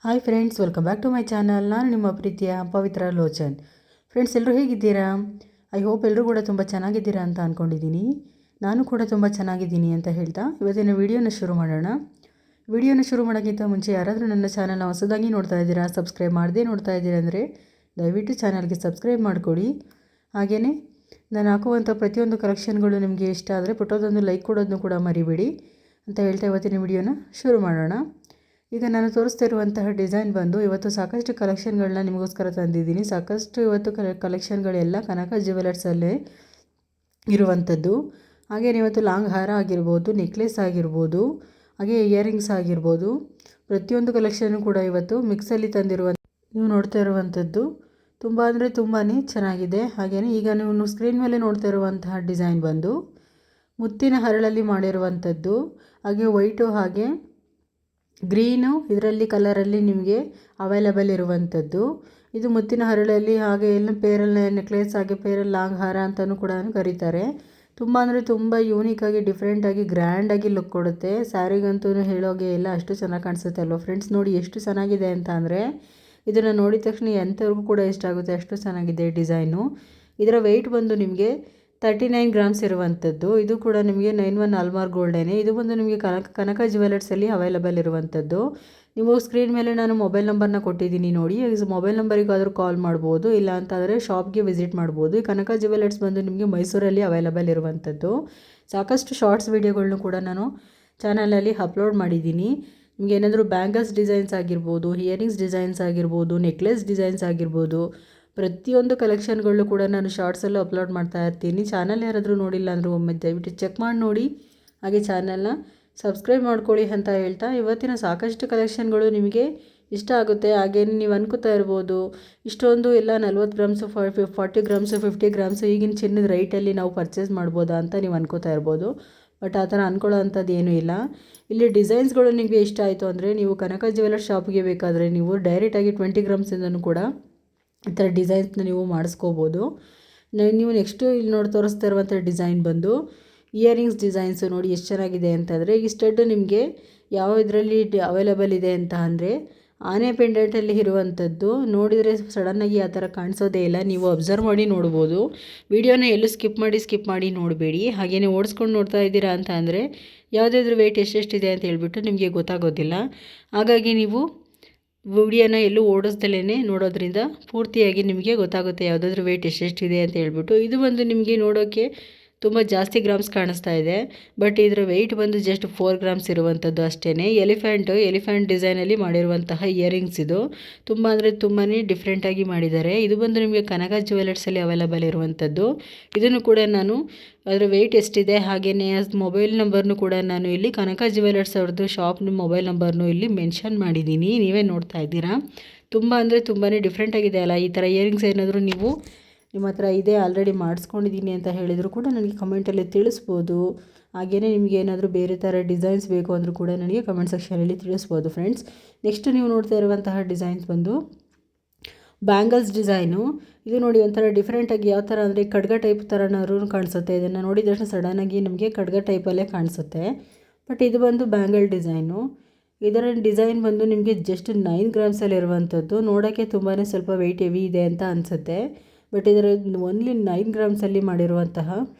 Hi friends, welcome back to my channel. ನಾನು ನಿಮ್ಮ ಪ್ರೀತಿಯ ಪವಿತ್ರ ಲೋಚನ್. ಫ್ರೆಂಡ್ಸ್, ಎಲ್ಲರೂ ಹೇಗಿದ್ದೀರಾ? ಐ ಹೋಪ್ ಎಲ್ಲರೂ ಕೂಡ ತುಂಬ ಚೆನ್ನಾಗಿದ್ದೀರಾ ಅಂತ ಅಂದ್ಕೊಂಡಿದ್ದೀನಿ. ನಾನು ಕೂಡ ತುಂಬ ಚೆನ್ನಾಗಿದ್ದೀನಿ ಅಂತ ಹೇಳ್ತಾ ಇವತ್ತಿನ ವಿಡಿಯೋನ ಶುರು ಮಾಡೋಣ. ವಿಡಿಯೋನ ಶುರು ಮಾಡೋಕ್ಕಿಂತ ಮುಂಚೆ ಯಾರಾದರೂ ನನ್ನ ಚಾನಲ್ನ ಹೊಸದಾಗಿ ನೋಡ್ತಾ ಇದ್ದೀರಾ, ಸಬ್ಸ್ಕ್ರೈಬ್ ಮಾಡದೇ ನೋಡ್ತಾ ಇದ್ದೀರಾ ಅಂದರೆ ದಯವಿಟ್ಟು ಚಾನಲ್ಗೆ ಸಬ್ಸ್ಕ್ರೈಬ್ ಮಾಡಿಕೊಡಿ. ಹಾಗೆಯೇ ನಾನು ಹಾಕುವಂಥ ಪ್ರತಿಯೊಂದು ಕಲೆಕ್ಷನ್ಗಳು ನಿಮಗೆ ಇಷ್ಟ ಆದರೆ ಪುಟ್ಟದೊಂದು ಲೈಕ್ ಕೊಡೋದನ್ನು ಕೂಡ ಮರಿಬೇಡಿ ಅಂತ ಹೇಳ್ತಾ ಇವತ್ತಿನ ವಿಡಿಯೋನ ಶುರು ಮಾಡೋಣ. ಈಗ ನಾನು ತೋರಿಸ್ತಾ ಇರುವಂತಹ ಡಿಸೈನ್ ಬಂದು ಇವತ್ತು ಸಾಕಷ್ಟು ಕಲೆಕ್ಷನ್ಗಳನ್ನ ನಿಮಗೋಸ್ಕರ ತಂದಿದ್ದೀನಿ. ಸಾಕಷ್ಟು ಇವತ್ತು ಕಲೆಕ್ಷನ್ಗಳೆಲ್ಲ ಕನಕ ಜ್ಯುವೆಲರ್ಸಲ್ಲೇ ಇರುವಂಥದ್ದು. ಹಾಗೆಯೇ ಇವತ್ತು ಲಾಂಗ್ ಹಾರ ಆಗಿರ್ಬೋದು, ನೆಕ್ಲೆಸ್ ಆಗಿರ್ಬೋದು, ಹಾಗೆ ಇಯರಿಂಗ್ಸ್ ಆಗಿರ್ಬೋದು, ಪ್ರತಿಯೊಂದು ಕಲೆಕ್ಷನ್ನು ಕೂಡ ಇವತ್ತು ಮಿಕ್ಸಲ್ಲಿ ತಂದಿರುವಂಥ ನೀವು ನೋಡ್ತಾ ಇರುವಂಥದ್ದು ತುಂಬ ಅಂದರೆ ತುಂಬಾ ಚೆನ್ನಾಗಿದೆ. ಹಾಗೆಯೇ ಈಗ ನೀವು ಸ್ಕ್ರೀನ್ ಮೇಲೆ ನೋಡ್ತಾ ಇರುವಂತಹ ಡಿಸೈನ್ ಬಂದು ಮುತ್ತಿನ ಹರಳಲ್ಲಿ ಮಾಡಿರುವಂಥದ್ದು. ಹಾಗೆ ವೈಟು ಹಾಗೆ ಗ್ರೀನು ಇದರಲ್ಲಿ ಕಲರಲ್ಲಿ ನಿಮಗೆ ಅವೈಲಬಲ್ ಇರುವಂಥದ್ದು. ಇದು ಮುತ್ತಿನ ಹರಳಲ್ಲಿ ಹಾಗೆ ಎಲ್ಲ ಪೇರಲ್ ನೆಕ್ಲೆಸ್ ಹಾಗೆ ಪೇರಲ್ ಲಾಂಗ್ ಹಾರ ಅಂತಲೂ ಕೂಡ ಕರೀತಾರೆ. ತುಂಬ ಅಂದರೆ ತುಂಬ ಯೂನಿಕಾಗಿ ಡಿಫ್ರೆಂಟಾಗಿ ಗ್ರ್ಯಾಂಡಾಗಿ ಲುಕ್ ಕೊಡುತ್ತೆ. ಸ್ಯಾರಿಗಂತೂ ಹೇಳೋಗೆ ಇಲ್ಲ, ಅಷ್ಟು ಚೆನ್ನಾಗಿ ಕಾಣಿಸುತ್ತೆ ಅಲ್ವ ಫ್ರೆಂಡ್ಸ್. ನೋಡಿ ಎಷ್ಟು ಚೆನ್ನಾಗಿದೆ ಅಂತ ಅಂದರೆ ಇದನ್ನು ನೋಡಿದ ತಕ್ಷಣ ಎಂಥವ್ರಿಗೂ ಕೂಡ ಇಷ್ಟ ಆಗುತ್ತೆ, ಅಷ್ಟು ಚೆನ್ನಾಗಿದೆ ಡಿಸೈನು. ಇದರ ವೆಯ್ಟ್ ಬಂದು ನಿಮಗೆ 39 ಗ್ರಾಮ್ಸ್ ಇರುವಂಥದ್ದು. ಇದು ಕೂಡ ನಿಮಗೆ 91 ಹಾಲ್ಮಾರ್ಕ್ ಗೋಲ್ಡೇನೆ. ಇದು ಬಂದು ನಿಮಗೆ ಕನಕ ಜ್ಯುವೆಲರ್ಸಲ್ಲಿ ಅವೈಲಬಲ್ ಇರುವಂಥದ್ದು. ನೀವು ಸ್ಕ್ರೀನ್ ಮೇಲೆ ನಾನು ಮೊಬೈಲ್ ನಂಬರ್ನ ಕೊಟ್ಟಿದ್ದೀನಿ ನೋಡಿ, ಮೊಬೈಲ್ ನಂಬರಿಗಾದರೂ ಕಾಲ್ ಮಾಡ್ಬೋದು, ಇಲ್ಲ ಅಂತಂದರೆ ಶಾಪ್ಗೆ ವಿಸಿಟ್ ಮಾಡ್ಬೋದು. ಈ ಕನಕ ಜ್ಯುವೆಲರ್ಸ್ ಬಂದು ನಿಮಗೆ ಮೈಸೂರಲ್ಲಿ ಅವೈಲಬಲ್ ಇರುವಂಥದ್ದು. ಸಾಕಷ್ಟು ಶಾರ್ಟ್ಸ್ ವೀಡಿಯೋಗಳನ್ನೂ ಕೂಡ ನಾನು ಚಾನಲಲ್ಲಿ ಅಪ್ಲೋಡ್ ಮಾಡಿದ್ದೀನಿ. ನಿಮಗೆ ಏನಾದರೂ ಬ್ಯಾಂಗಲ್ಸ್ ಡಿಸೈನ್ಸ್ ಆಗಿರ್ಬೋದು, ಇಯರಿಂಗ್ಸ್ ಡಿಸೈನ್ಸ್ ಆಗಿರ್ಬೋದು, ನೆಕ್ಲೆಸ್ ಡಿಸೈನ್ಸ್ ಆಗಿರ್ಬೋದು, ಪ್ರತಿಯೊಂದು ಕಲೆಕ್ಷನ್ಗಳು ಕೂಡ ನಾನು ಶಾರ್ಟ್ಸಲ್ಲೂ ಅಪ್ಲೋಡ್ ಮಾಡ್ತಾ ಇರ್ತೀನಿ. ಚಾನಲ್ ಯಾರಾದರೂ ನೋಡಿಲ್ಲ ಅಂದರೂ ಒಮ್ಮೆ ದಯವಿಟ್ಟು ಚೆಕ್ ಮಾಡಿ ನೋಡಿ. ಹಾಗೆ ಚಾನಲ್ನ ಸಬ್ಸ್ಕ್ರೈಬ್ ಮಾಡ್ಕೊಳ್ಳಿ ಅಂತ ಹೇಳ್ತಾ ಇವತ್ತಿನ ಸಾಕಷ್ಟು ಕಲೆಕ್ಷನ್ಗಳು ನಿಮಗೆ ಇಷ್ಟ ಆಗುತ್ತೆ. ಹಾಗೇನು ನೀವು ಅನ್ಕೋತಾ ಇರ್ಬೋದು, ಇಷ್ಟೊಂದು ಎಲ್ಲ 40 ಗ್ರಾಮ್ಸು 40 ಗ್ರಾಮ್ಸು 50 ಗ್ರಾಮ್ಸು ಈಗಿನ ಚಿನ್ನದ ರೈಟಲ್ಲಿ ನಾವು ಪರ್ಚೇಸ್ ಮಾಡ್ಬೋದಾ ಅಂತ ನೀವು ಅನ್ಕೋತಾ ಇರ್ಬೋದು. ಬಟ್ ಆ ಥರ ಅಂದ್ಕೊಳ್ಳೋ ಅಂಥದ್ದು ಏನೂ ಇಲ್ಲ. ಇಲ್ಲಿ ಡಿಸೈನ್ಸ್ಗಳು ನಿಮಗೆ ಇಷ್ಟ ಆಯಿತು ಅಂದರೆ ನೀವು ಕನಕ ಜ್ಯುವೆಲರ್ಸ್ ಶಾಪ್ಗೆ ಬೇಕಾದರೆ ನೀವು ಡೈರೆಕ್ಟಾಗಿ 20 ಗ್ರಾಮ್ಸಿಂದನೂ ಕೂಡ ಈ ಥರ ಡಿಸೈನ್ಸ್ನ ನೀವು ಮಾಡಿಸ್ಕೋಬೋದು. ನೀವು ನೆಕ್ಸ್ಟು ಇಲ್ಲಿ ತೋರಿಸ್ತಾ ಇರುವಂಥ ಡಿಸೈನ್ ಬಂದು ಇಯರಿಂಗ್ಸ್ ಡಿಸೈನ್ಸು ನೋಡಿ ಎಷ್ಟು ಚೆನ್ನಾಗಿದೆ ಅಂತಂದರೆ ಈ ಸ್ಟಡ್ ನಿಮಗೆ ಯಾವ ಇದರಲ್ಲಿ ಅವೈಲಬಲ್ ಇದೆ ಅಂತ ಅಂದರೆ ಆನೆ ಪೆಂಡೆಂಟಲ್ಲಿ ಇರುವಂಥದ್ದು. ನೋಡಿದರೆ ಸಡನ್ನಾಗಿ ಆ ಥರ ಕಾಣಿಸೋದೇ ಇಲ್ಲ, ನೀವು ಅಬ್ಸರ್ವ್ ಮಾಡಿ ನೋಡ್ಬೋದು. ವಿಡಿಯೋನ ಎಲ್ಲೂ ಸ್ಕಿಪ್ ಮಾಡಿ ನೋಡಬೇಡಿ. ಹಾಗೆಯೇ ಓಡಿಸ್ಕೊಂಡು ನೋಡ್ತಾ ಇದ್ದೀರಾ ಅಂತ ಅಂದರೆ ಯಾವುದಾದ್ರೂ ವೆಯ್ಟ್ ಎಷ್ಟೆಷ್ಟಿದೆ ಅಂತ ಹೇಳ್ಬಿಟ್ಟು ನಿಮಗೆ ಗೊತ್ತಾಗೋದಿಲ್ಲ. ಹಾಗಾಗಿ ನೀವು ವಿಡಿಯೋನ ಎಲ್ಲೂ ಓಡಿಸ್ದಲೇ ನೋಡೋದ್ರಿಂದ ಪೂರ್ತಿಯಾಗಿ ನಿಮಗೆ ಗೊತ್ತಾಗುತ್ತೆ ಯಾವುದಾದ್ರೂ ವೆಯ್ಟ್ ಎಷ್ಟೆಷ್ಟಿದೆ ಅಂತ ಹೇಳ್ಬಿಟ್ಟು. ಇದು ಬಂದು ನಿಮಗೆ ನೋಡೋಕ್ಕೆ ತುಂಬ ಜಾಸ್ತಿ ಗ್ರಾಮ್ಸ್ ಕಾಣಿಸ್ತಾ ಇದೆ, ಬಟ್ ಇದರ ವೆಯ್ಟ್ ಬಂದು ಜಸ್ಟ್ 4 ಗ್ರಾಮ್ಸ್ ಇರುವಂಥದ್ದು ಅಷ್ಟೇ. ಎಲಿಫೆಂಟ್ ಡಿಸೈನಲ್ಲಿ ಮಾಡಿರುವಂತಹ ಇಯರಿಂಗ್ಸ್ ಇದು ತುಂಬ ಅಂದರೆ ತುಂಬಾ ಡಿಫ್ರೆಂಟಾಗಿ ಮಾಡಿದ್ದಾರೆ. ಇದು ಬಂದು ನಿಮಗೆ ಕನಕ ಜ್ಯುವೆಲರ್ಸಲ್ಲಿ ಅವೈಲಬಲ್ ಇರುವಂಥದ್ದು. ಇದನ್ನು ಕೂಡ ನಾನು ಅದರ ವೆಯ್ಟ್ ಎಷ್ಟಿದೆ ಹಾಗೆಯೇ ಮೊಬೈಲ್ ನಂಬರ್ನು ಕೂಡ ನಾನು ಇಲ್ಲಿ ಕನಕ ಜ್ಯುವೆಲರ್ಸ್ ಅವ್ರದ್ದು ಶಾಪ್ನ ಮೊಬೈಲ್ ನಂಬರ್ನು ಇಲ್ಲಿ ಮೆನ್ಷನ್ ಮಾಡಿದ್ದೀನಿ, ನೀವೇ ನೋಡ್ತಾ ಇದ್ದೀರಾ. ತುಂಬ ಅಂದರೆ ತುಂಬಾ ಡಿಫ್ರೆಂಟಾಗಿದೆ ಅಲ್ಲ. ಈ ಥರ ಇಯರಿಂಗ್ಸ್ ಏನಾದರೂ ನೀವು ನಿಮ್ಮ ಹತ್ರ ಇದೆ ಆಲ್ರೆಡಿ ಮಾಡಿಸ್ಕೊಂಡಿದ್ದೀನಿ ಅಂತ ಹೇಳಿದರೂ ಕೂಡ ನನಗೆ ಕಮೆಂಟಲ್ಲಿ ತಿಳಿಸ್ಬೋದು. ಹಾಗೆಯೇ ನಿಮಗೆ ಏನಾದರೂ ಬೇರೆ ಥರ ಡಿಸೈನ್ಸ್ ಬೇಕು ಅಂದರೂ ಕೂಡ ನನಗೆ ಕಮೆಂಟ್ ಸೆಕ್ಷನಲ್ಲಿ ತಿಳಿಸ್ಬೋದು ಫ್ರೆಂಡ್ಸ್. ನೆಕ್ಸ್ಟ್ ನೀವು ನೋಡ್ತಾ ಇರುವಂತಹ ಡಿಸೈನ್ಸ್ ಬಂದು ಬ್ಯಾಂಗಲ್ಸ್ ಡಿಸೈನು. ಇದು ನೋಡಿ ಒಂಥರ ಡಿಫ್ರೆಂಟಾಗಿ ಯಾವ ಥರ ಅಂದರೆ ಖಡ್ಗ ಟೈಪ್ ಥರನಾದ್ರೂ ಕಾಣಿಸುತ್ತೆ. ಇದನ್ನು ನೋಡಿದ ತಕ್ಷಣ ಸಡನ್ನಾಗಿ ನಮಗೆ ಖಡ್ಗ ಟೈಪಲ್ಲೇ ಕಾಣಿಸುತ್ತೆ. ಬಟ್ ಇದು ಬಂದು ಬ್ಯಾಂಗಲ್ ಡಿಸೈನು. ಇದರ ಡಿಸೈನ್ ಬಂದು ನಿಮಗೆ ಜಸ್ಟ್ 9 ಗ್ರಾಮ್ಸಲ್ಲಿ ಇರುವಂಥದ್ದು. ನೋಡೋಕ್ಕೆ ತುಂಬಾ ಸ್ವಲ್ಪ ವೆಯ್ಟ್ ಹೆವಿ ಇದೆ ಅಂತ ಅನಿಸುತ್ತೆ, ಬಟ್ ಇದರ ಓನ್ಲಿ 9 ಗ್ರಾಮ್ಸಲ್ಲಿ ಮಾಡಿರುವಂತಹ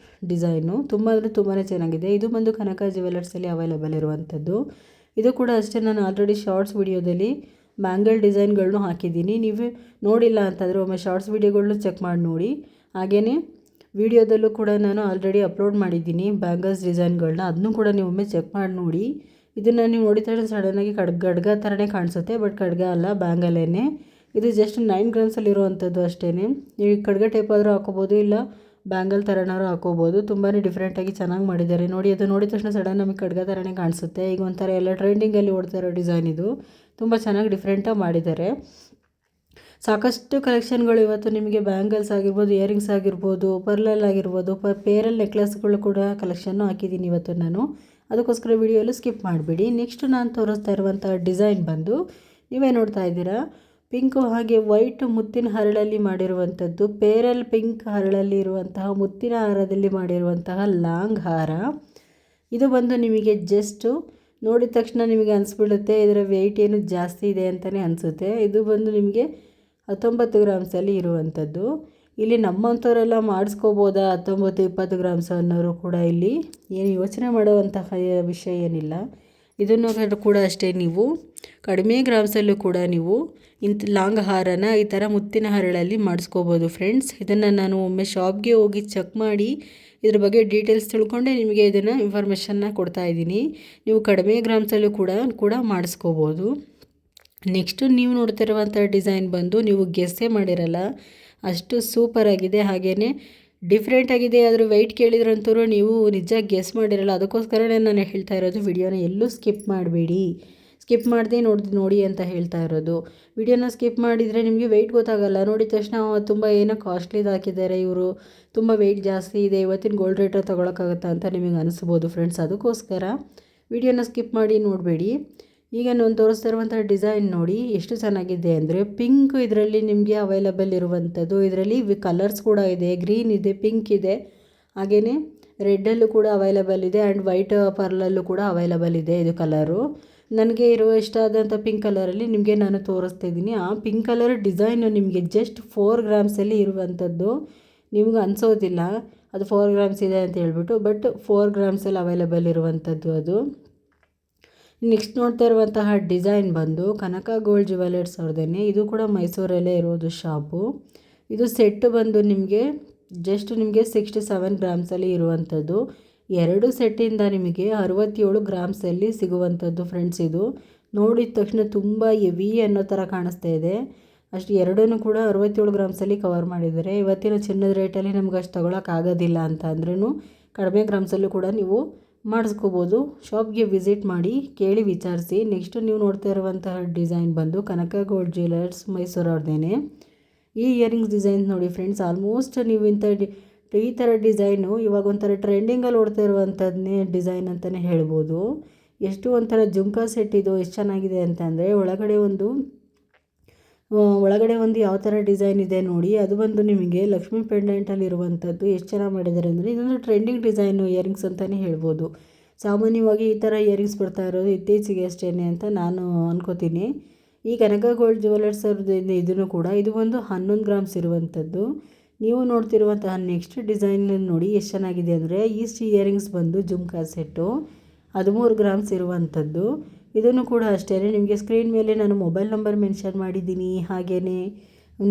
ಡಿಸೈನು ತುಂಬ ಅಂದರೆ ತುಂಬಾ ಚೆನ್ನಾಗಿದೆ. ಇದು ಬಂದು ಕನಕ ಜ್ಯುವೆಲರ್ಸಲ್ಲಿ ಅವೈಲಬಲ್ ಇರುವಂಥದ್ದು. ಇದು ಕೂಡ ಅಷ್ಟೇ, ನಾನು ಆಲ್ರೆಡಿ ಶಾರ್ಟ್ಸ್ ವಿಡಿಯೋದಲ್ಲಿ ಬ್ಯಾಂಗಲ್ ಡಿಸೈನ್ಗಳನ್ನೂ ಹಾಕಿದ್ದೀನಿ. ನೀವು ನೋಡಿಲ್ಲ ಅಂತಂದರೆ ಒಮ್ಮೆ ಶಾರ್ಟ್ಸ್ ವಿಡಿಯೋಗಳನ್ನೂ ಚೆಕ್ ಮಾಡಿ ನೋಡಿ. ಹಾಗೆಯೇ ವಿಡಿಯೋದಲ್ಲೂ ಕೂಡ ನಾನು ಆಲ್ರೆಡಿ ಅಪ್ಲೋಡ್ ಮಾಡಿದ್ದೀನಿ ಬ್ಯಾಂಗಲ್ಸ್ ಡಿಸೈನ್ಗಳನ್ನ, ಅದನ್ನೂ ಕೂಡ ನೀವು ಒಮ್ಮೆ ಚೆಕ್ ಮಾಡಿ ನೋಡಿ. ಇದನ್ನು ನೀವು ನೋಡಿದ ತಕ್ಷಣ ಸಡನ್ನಾಗಿ ಖಡ್ಗ ಥರನೇ ಕಾಣಿಸುತ್ತೆ, ಬಟ್ ಖಡ್ಗ ಅಲ್ಲ, ಬ್ಯಾಂಗಲ್ಲೇನೆ. ಇದು ಜಸ್ಟ್ 9 ಗ್ರಾಮ್ಸಲ್ಲಿ ಇರುವಂಥದ್ದು ಅಷ್ಟೇ. ನೀವು ಖಡ್ಗ ಟೈಪ್ ಆದರೂ ಹಾಕೋಬೋದು, ಇಲ್ಲ ಬ್ಯಾಂಗಲ್ ಥರನಾದ್ರು ಹಾಕೋಬೋದು. ತುಂಬಾ ಡಿಫ್ರೆಂಟಾಗಿ ಚೆನ್ನಾಗಿ ಮಾಡಿದ್ದಾರೆ ನೋಡಿ. ಅದು ನೋಡಿದ ತಕ್ಷಣ ಸಡನ್ ನಮಗೆ ಖಡ್ಗ ಥರನೇ ಕಾಣಿಸುತ್ತೆ. ಈಗ ಒಂಥರ ಎಲ್ಲ ಟ್ರೆಂಡಿಂಗಲ್ಲಿ ಓಡ್ತಾ ಇರೋ ಡಿಸೈನ್ ಇದು. ತುಂಬ ಚೆನ್ನಾಗಿ ಡಿಫ್ರೆಂಟಾಗಿ ಮಾಡಿದ್ದಾರೆ. ಸಾಕಷ್ಟು ಕಲೆಕ್ಷನ್ಗಳು ಇವತ್ತು ನಿಮಗೆ ಬ್ಯಾಂಗಲ್ಸ್ ಆಗಿರ್ಬೋದು, ಇಯರಿಂಗ್ಸ್ ಆಗಿರ್ಬೋದು, ಪರ್ಲಲ್ ಆಗಿರ್ಬೋದು, ಪೇರಲ್ ನೆಕ್ಲೆಸ್ಗಳು ಕೂಡ ಕಲೆಕ್ಷನ್ನು ಹಾಕಿದ್ದೀನಿ ಇವತ್ತು ನಾನು. ಅದಕ್ಕೋಸ್ಕರ ವಿಡಿಯೋಲ್ಲೂ ಸ್ಕಿಪ್ ಮಾಡಿಬಿಡಿ. ನೆಕ್ಸ್ಟ್ ನಾನು ತೋರಿಸ್ತಾ ಇರುವಂಥ ಡಿಸೈನ್ ಬಂದು ನೀವೇ ನೋಡ್ತಾ ಇದ್ದೀರಾ, ಪಿಂಕು ಹಾಗೆ ವೈಟ್ ಮುತ್ತಿನ ಹರಳಲ್ಲಿ ಮಾಡಿರುವಂಥದ್ದು. ಪೇರಲ್ ಪಿಂಕ್ ಹರಳಲ್ಲಿ ಇರುವಂತಹ ಮುತ್ತಿನ ಹಾರದಲ್ಲಿ ಮಾಡಿರುವಂತಹ ಲಾಂಗ್ ಹಾರ. ಇದು ಬಂದು ನಿಮಗೆ ಜಸ್ಟು ನೋಡಿದ ತಕ್ಷಣ ನಿಮಗೆ ಅನಿಸ್ಬಿಡುತ್ತೆ ಇದರ ವೆಯ್ಟ್ ಏನು ಜಾಸ್ತಿ ಇದೆ ಅಂತಲೇ ಅನಿಸುತ್ತೆ. ಇದು ಬಂದು ನಿಮಗೆ 19 ಗ್ರಾಮ್ಸಲ್ಲಿ ಇರುವಂಥದ್ದು. ಇಲ್ಲಿ ನಮ್ಮಂಥವರೆಲ್ಲ ಮಾಡಿಸ್ಕೋಬೋದಾ 19-20 ಗ್ರಾಮ್ಸ್ ಅನ್ನೋರು ಕೂಡ ಇಲ್ಲಿ ಏನು ಯೋಚನೆ ಮಾಡುವಂತಹ ವಿಷಯ ಏನಿಲ್ಲ. ಇದನ್ನು ಕೂಡ ಅಷ್ಟೇ, ನೀವು ಕಡಿಮೆ ಗ್ರಾಮ್ಸಲ್ಲೂ ಕೂಡ ನೀವು ಇಂಥ ಲಾಂಗ್ ಹಾರನ ಈ ಥರ ಮುತ್ತಿನ ಹರಳಲ್ಲಿ ಮಾಡಿಸ್ಕೋಬೋದು ಫ್ರೆಂಡ್ಸ್. ಇದನ್ನು ನಾನು ಒಮ್ಮೆ ಶಾಪ್ಗೆ ಹೋಗಿ ಚೆಕ್ ಮಾಡಿ ಇದ್ರ ಬಗ್ಗೆ ಡೀಟೇಲ್ಸ್ ತಿಳ್ಕೊಂಡೆ ನಿಮಗೆ ಇದನ್ನು ಇನ್ಫಾರ್ಮೇಷನ್ನ ಕೊಡ್ತಾ ಇದ್ದೀನಿ. ನೀವು ಕಡಿಮೆ ಗ್ರಾಮ್ಸಲ್ಲೂ ಕೂಡ ಮಾಡಿಸ್ಕೋಬೋದು. ನೆಕ್ಸ್ಟು ನೀವು ನೋಡ್ತಿರುವಂಥ ಡಿಸೈನ್ ಬಂದು ನೀವು ಗೆಸ್ಸೇ ಮಾಡಿರಲ್ಲ, ಅಷ್ಟು ಸೂಪರಾಗಿದೆ, ಹಾಗೆಯೇ ಡಿಫ್ರೆಂಟಾಗಿದೆ. ಅದ್ರ ವೆಯ್ಟ್ ಕೇಳಿದ್ರಂತೂ ನೀವು ನಿಜ ಗೆಸ್ ಮಾಡಿರಲ್ಲ. ಅದಕ್ಕೋಸ್ಕರನೇ ನಾನು ಹೇಳ್ತಾ ಇರೋದು, ವಿಡಿಯೋನ ಎಲ್ಲೂ ಸ್ಕಿಪ್ ಮಾಡಬೇಡಿ, ಸ್ಕಿಪ್ ಮಾಡದೆ ನೋಡಿ ಅಂತ ಹೇಳ್ತಾ ಇರೋದು. ವಿಡಿಯೋನ ಸ್ಕಿಪ್ ಮಾಡಿದರೆ ನಿಮಗೆ ವೆಯ್ಟ್ ಗೊತ್ತಾಗಲ್ಲ. ನೋಡಿದ ತಕ್ಷಣ ತುಂಬ ಏನೋ ಕಾಸ್ಟ್ಲಿದು ಹಾಕಿದ್ದಾರೆ ಇವರು, ತುಂಬ ವೆಯ್ಟ್ ಜಾಸ್ತಿ ಇದೆ, ಇವತ್ತಿನ ಗೋಲ್ಡ್ ರೇಟ್ ತೊಗೊಳಕ್ಕಾಗುತ್ತಾ ಅಂತ ನಿಮಗೆ ಅನಿಸ್ಬೋದು ಫ್ರೆಂಡ್ಸ್. ಅದಕ್ಕೋಸ್ಕರ ವಿಡಿಯೋನ ಸ್ಕಿಪ್ ಮಾಡಿ ನೋಡಬೇಡಿ. ಈಗ ನಾನು ತೋರಿಸ್ತಾ ಇರುವಂಥ ಡಿಸೈನ್ ನೋಡಿ ಎಷ್ಟು ಚೆನ್ನಾಗಿದೆ ಅಂದರೆ, ಪಿಂಕ್ ಇದರಲ್ಲಿ ನಿಮಗೆ ಅವೈಲಬಲ್ ಇರುವಂಥದ್ದು. ಇದರಲ್ಲಿ ಕಲರ್ಸ್ ಕೂಡ ಇದೆ, ಗ್ರೀನ್ ಇದೆ, ಪಿಂಕ್ ಇದೆ, ಹಾಗೆಯೇ ರೆಡ್ಡಲ್ಲೂ ಕೂಡ ಅವೈಲಬಲ್ ಇದೆ ಆ್ಯಂಡ್ ವೈಟ್ ಪರ್ಲಲ್ಲೂ ಕೂಡ ಅವೈಲಬಲ್ ಇದೆ. ಇದು ಕಲರು ನನಗೆ ಇಷ್ಟ ಆದಂಥ ಪಿಂಕ್ ಕಲರಲ್ಲಿ ನಿಮಗೆ ನಾನು ತೋರಿಸ್ತಾ ಇದ್ದೀನಿ. ಆ ಪಿಂಕ್ ಕಲರ್ ಡಿಸೈನು ನಿಮಗೆ ಜಸ್ಟ್ 4 ಗ್ರಾಮ್ಸಲ್ಲಿ ಇರುವಂಥದ್ದು. ನಿಮ್ಗೆ ಅನಿಸೋದಿಲ್ಲ ಅದು 4 ಗ್ರಾಮ್ಸ್ ಇದೆ ಅಂತ ಹೇಳ್ಬಿಟ್ಟು, ಬಟ್ 4 ಗ್ರಾಮ್ಸಲ್ಲಿ ಅವೈಲಬಲ್ ಇರುವಂಥದ್ದು ಅದು. ನೆಕ್ಸ್ಟ್ ನೋಡ್ತಾ ಇರುವಂತಹ ಡಿಸೈನ್ ಬಂದು ಕನಕ ಗೋಲ್ಡ್ ಜ್ಯುವೆಲರ್ಸ್ ಅವ್ರದ್ದೇನೆ. ಇದು ಕೂಡ ಮೈಸೂರಲ್ಲೇ ಇರೋದು ಶಾಪು. ಇದು ಸೆಟ್ ಬಂದು ನಿಮಗೆ ನಿಮಗೆ 67 ಗ್ರಾಮ್ಸಲ್ಲಿ ಇರುವಂಥದ್ದು. 2 ಸೆಟ್ಟಿಂದ ನಿಮಗೆ 67 ಗ್ರಾಮ್ಸಲ್ಲಿ ಸಿಗುವಂಥದ್ದು ಫ್ರೆಂಡ್ಸ್. ಇದು ನೋಡಿದ ತಕ್ಷಣ ತುಂಬ ಹೆವಿ ಅನ್ನೋ ಥರ ಕಾಣಿಸ್ತಾ ಇದೆ. ಅಷ್ಟು ಎರಡೂ ಕೂಡ 67 ಗ್ರಾಮ್ಸಲ್ಲಿ ಕವರ್ ಮಾಡಿದ್ದಾರೆ. ಇವತ್ತಿನ ಚಿನ್ನದ ರೇಟಲ್ಲಿ ನಮ್ಗೆ ಅಷ್ಟು ತೊಗೊಳಕ್ಕಾಗೋದಿಲ್ಲ ಅಂತ ಅಂದ್ರೂ ಕಡಿಮೆ ಗ್ರಾಮ್ಸಲ್ಲೂ ಕೂಡ ನೀವು ಮಾಡಿಸ್ಕೋಬೋದು. ಶಾಪ್ಗೆ ವಿಸಿಟ್ ಮಾಡಿ ಕೇಳಿ ವಿಚಾರಿಸಿ. ನೆಕ್ಸ್ಟು ನೀವು ನೋಡ್ತಾ ಇರುವಂತಹ ಡಿಸೈನ್ ಬಂದು ಕನಕ ಗೋಲ್ಡ್ ಜ್ಯುವೆಲರ್ಸ್ ಮೈಸೂರು ಅವ್ರದ್ದೇನೆ. ಈ ಇಯರಿಂಗ್ಸ್ ಡಿಸೈನ್ ನೋಡಿ ಫ್ರೆಂಡ್ಸ್, ಆಲ್ಮೋಸ್ಟ್ ನೀವು ಈ ಥರ ಡಿಸೈನು ಇವಾಗ ಒಂಥರ ಟ್ರೆಂಡಿಂಗಲ್ಲಿ ಓಡ್ತಾ ಇರುವಂಥದ್ದನ್ನೇ ಡಿಸೈನ್ ಅಂತಲೇ ಹೇಳ್ಬೋದು. ಎಷ್ಟು ಒಂಥರ ಜುಮ್ಕಾ ಸೆಟ್ ಇದು ಎಷ್ಟು ಚೆನ್ನಾಗಿದೆ ಅಂತಂದರೆ, ಒಳಗಡೆ ಒಂದು ಯಾವ ಥರ ಡಿಸೈನ್ ಇದೆ ನೋಡಿ. ಅದು ಬಂದು ನಿಮಗೆ ಲಕ್ಷ್ಮೀ ಪೆಂಡೆಂಟಲ್ಲಿ ಇರುವಂಥದ್ದು. ಎಷ್ಟು ಚೆನ್ನಾಗಿ ಮಾಡಿದ್ದಾರೆ ಅಂದರೆ, ಇದೊಂದು ಟ್ರೆಂಡಿಂಗ್ ಡಿಸೈನು ಇಯರಿಂಗ್ಸ್ ಅಂತಲೇ ಹೇಳ್ಬೋದು. ಸಾಮಾನ್ಯವಾಗಿ ಈ ಥರ ಇಯರಿಂಗ್ಸ್ ಬರ್ತಾ ಇರೋದು ಇತ್ತೀಚೆಗೆ ಅಷ್ಟೇ ಅಂತ ನಾನು ಅನ್ಕೋತೀನಿ. ಈ ಕನಕ ಗೋಲ್ಡ್ ಜ್ಯುವೆಲರ್ಸ್ ಅವ್ರದ್ದು ಇದನ್ನು ಕೂಡ ಇದು ಒಂದು 11 ಗ್ರಾಮ್ಸ್ ಇರುವಂಥದ್ದು. ನೀವು ನೋಡ್ತಿರುವಂತಹ ನೆಕ್ಸ್ಟ್ ಡಿಸೈನ್ ನೋಡಿ ಎಷ್ಟು ಚೆನ್ನಾಗಿದೆ ಅಂದರೆ, ಈಸ್ಟ್ ಇಯರಿಂಗ್ಸ್ ಬಂದು ಜುಮ್ಕಾ ಸೆಟ್ಟು 13 ಗ್ರಾಮ್ಸ್ ಇರುವಂಥದ್ದು. ಇದನ್ನು ಕೂಡ ಅಷ್ಟೇ, ನಿಮಗೆ ಸ್ಕ್ರೀನ್ ಮೇಲೆ ನಾನು ಮೊಬೈಲ್ ನಂಬರ್ ಮೆನ್ಷನ್ ಮಾಡಿದ್ದೀನಿ, ಹಾಗೆಯೇ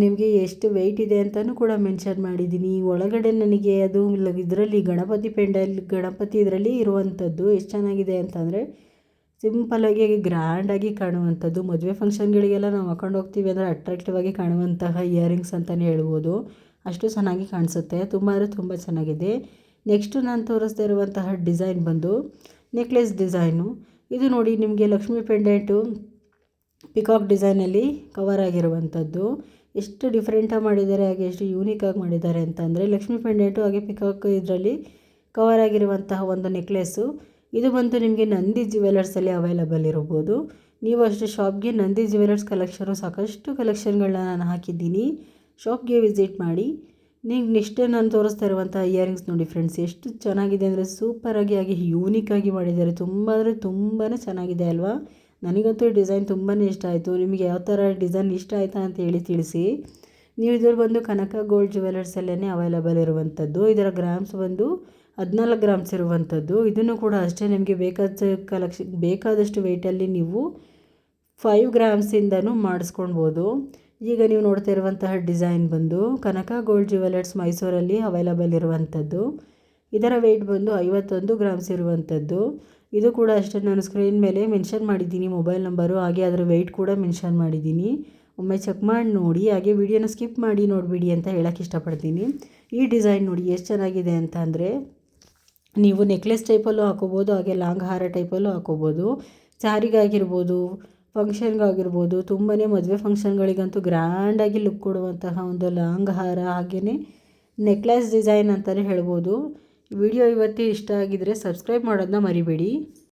ನಿಮಗೆ ಎಷ್ಟು ವೆಯ್ಟ್ ಇದೆ ಅಂತಲೂ ಕೂಡ ಮೆನ್ಷನ್ ಮಾಡಿದ್ದೀನಿ. ಒಳಗಡೆ ನನಗೆ ಅದು ಇದರಲ್ಲಿ ಗಣಪತಿ ಇದರಲ್ಲಿ ಇರುವಂಥದ್ದು. ಎಷ್ಟು ಚೆನ್ನಾಗಿದೆ ಅಂತಂದರೆ, ಸಿಂಪಲಾಗಿ ಗ್ರ್ಯಾಂಡಾಗಿ ಕಾಣುವಂಥದ್ದು. ಮದುವೆ ಫಂಕ್ಷನ್ಗಳಿಗೆಲ್ಲ ನಾವು ಹಾಕೊಂಡು ಹೋಗ್ತೀವಿ ಅಂದರೆ ಅಟ್ರಾಕ್ಟಿವ್ ಆಗಿ ಕಾಣುವಂತಹ ಇಯರಿಂಗ್ಸ್ ಅಂತಲೇ ಹೇಳ್ಬೋದು. ಅಷ್ಟು ಚೆನ್ನಾಗಿ ಕಾಣಿಸುತ್ತೆ, ತುಂಬ ಅಂದರೆ ತುಂಬ ಚೆನ್ನಾಗಿದೆ. ನೆಕ್ಸ್ಟು ನಾನು ತೋರಿಸ್ತಾ ಇರುವಂತಹ ಡಿಸೈನ್ ಬಂದು ನೆಕ್ಲೆಸ್ ಡಿಸೈನು. ಇದು ನೋಡಿ ನಿಮಗೆ ಲಕ್ಷ್ಮೀ ಪೆಂಡೆಂಟು ಪಿಕಾಕ್ ಡಿಸೈನಲ್ಲಿ ಕವರ್ ಆಗಿರುವಂಥದ್ದು. ಎಷ್ಟು ಡಿಫ್ರೆಂಟಾಗಿ ಮಾಡಿದ್ದಾರೆ, ಹಾಗೆ ಎಷ್ಟು ಯೂನಿಕಾಗಿ ಮಾಡಿದ್ದಾರೆ ಅಂತಂದರೆ, ಲಕ್ಷ್ಮೀ ಪೆಂಡೆಂಟು ಹಾಗೆ ಪಿಕಾಕ್ ಇದರಲ್ಲಿ ಕವರ್ ಆಗಿರುವಂತಹ ಒಂದು ನೆಕ್ಲೆಸ್ಸು. ಇದು ಬಂದು ನಿಮಗೆ ನಂದಿ ಜ್ಯುವೆಲರ್ಸಲ್ಲಿ ಅವೈಲಬಲ್ ಇರ್ಬೋದು. ನೀವು ಅಷ್ಟು ಶಾಪ್ಗೆ ನಂದಿ ಜ್ಯುವೆಲರ್ಸ್ ಸಾಕಷ್ಟು ಕಲೆಕ್ಷನ್ಗಳನ್ನ ನಾನು ಹಾಕಿದ್ದೀನಿ. ಶಾಪ್ಗೆ ವಿಸಿಟ್ ಮಾಡಿ. ನೀವು ನೆಕ್ಸ್ಟ್ ನಾನು ತೋರಿಸ್ತಾ ಇರುವಂಥ ಇಯರಿಂಗ್ಸ್ ನೋಡಿ ಫ್ರೆಂಡ್ಸ್, ಎಷ್ಟು ಚೆನ್ನಾಗಿದೆ ಅಂದರೆ ಸೂಪರಾಗಿ ಹಾಗೆ ಯೂನಿಕಾಗಿ ಮಾಡಿದ್ದಾರೆ. ತುಂಬ ಅಂದರೆ ತುಂಬಾ ಚೆನ್ನಾಗಿದೆ ಅಲ್ವಾ. ನನಗಂತೂ ಈ ಡಿಸೈನ್ ತುಂಬಾ ಇಷ್ಟ ಆಯಿತು. ನಿಮಗೆ ಯಾವ ಥರ ಡಿಸೈನ್ ಇಷ್ಟ ಆಯಿತಾ ಅಂತ ಹೇಳಿ ತಿಳಿಸಿ. ನೀವು ಇದ್ರ ಬಂದು ಕನಕ ಗೋಲ್ಡ್ ಜ್ಯುವೆಲರ್ಸಲ್ಲೇ ಅವೈಲಬಲ್ ಇರುವಂಥದ್ದು. ಇದರ ಗ್ರಾಮ್ಸ್ ಬಂದು 14 ಗ್ರಾಮ್ಸ್ ಇರುವಂಥದ್ದು. ಇದನ್ನು ಕೂಡ ಅಷ್ಟೇ, ನಿಮಗೆ ಬೇಕಾದಷ್ಟು ವೆಯ್ಟಲ್ಲಿ ನೀವು 5 ಗ್ರಾಮ್ಸಿಂದನೂ ಮಾಡಿಸ್ಕೊಳ್ಬೋದು. ಈಗ ನೀವು ನೋಡ್ತಾ ಇರುವಂತಹ ಡಿಸೈನ್ ಬಂದು ಕನಕ ಗೋಲ್ಡ್ ಜ್ಯುವೆಲರ್ಸ್ ಮೈಸೂರಲ್ಲಿ ಅವೈಲಬಲ್ ಇರುವಂಥದ್ದು. ಇದರ ವೆಯ್ಟ್ ಬಂದು 51 ಗ್ರಾಮ್ಸ್ ಇರುವಂಥದ್ದು. ಇದು ಕೂಡ ಅಷ್ಟೇ, ನಾನು ಸ್ಕ್ರೀನ್ ಮೇಲೆ ಮೆನ್ಷನ್ ಮಾಡಿದ್ದೀನಿ ಮೊಬೈಲ್ ನಂಬರು, ಹಾಗೆ ಅದರ ವೆಯ್ಟ್ ಕೂಡ ಮೆನ್ಷನ್ ಮಾಡಿದ್ದೀನಿ. ಒಮ್ಮೆ ಚೆಕ್ ಮಾಡಿ ನೋಡಿ, ಹಾಗೆ ವಿಡಿಯೋನ ಸ್ಕಿಪ್ ಮಾಡಿ ನೋಡಿಬಿಡಿ ಅಂತ ಹೇಳೋಕ್ಕೆ ಇಷ್ಟಪಡ್ತೀನಿ. ಈ ಡಿಸೈನ್ ನೋಡಿ ಎಷ್ಟು ಚೆನ್ನಾಗಿದೆ ಅಂತ ಅಂದರೆ, ನೀವು ನೆಕ್ಲೆಸ್ ಟೈಪಲ್ಲೂ ಹಾಕೋಬೋದು, ಹಾಗೆ ಲಾಂಗ್ ಹಾರ ಟೈಪಲ್ಲೂ ಹಾಕೋಬೋದು. ಸ್ಯಾರಿಗಾಗಿರ್ಬೋದು, ಫಂಕ್ಷನ್ಗಾಗಿರ್ಬೋದು, ತುಂಬಾ ಮದುವೆ ಫಂಕ್ಷನ್ಗಳಿಗಂತೂ ಗ್ರ್ಯಾಂಡಾಗಿ ಲುಕ್ ಕೊಡುವಂತಹ ಒಂದು ಲಾಂಗ್ ಹಾರ, ಹಾಗೆಯೇ ನೆಕ್ಲೆಸ್ ಡಿಸೈನ್ ಅಂತಲೇ ಹೇಳ್ಬೋದು. ವಿಡಿಯೋ ಇವತ್ತು ಇಷ್ಟ ಆಗಿದರೆ ಸಬ್ಸ್ಕ್ರೈಬ್ ಮಾಡೋದನ್ನ ಮರಿಬೇಡಿ.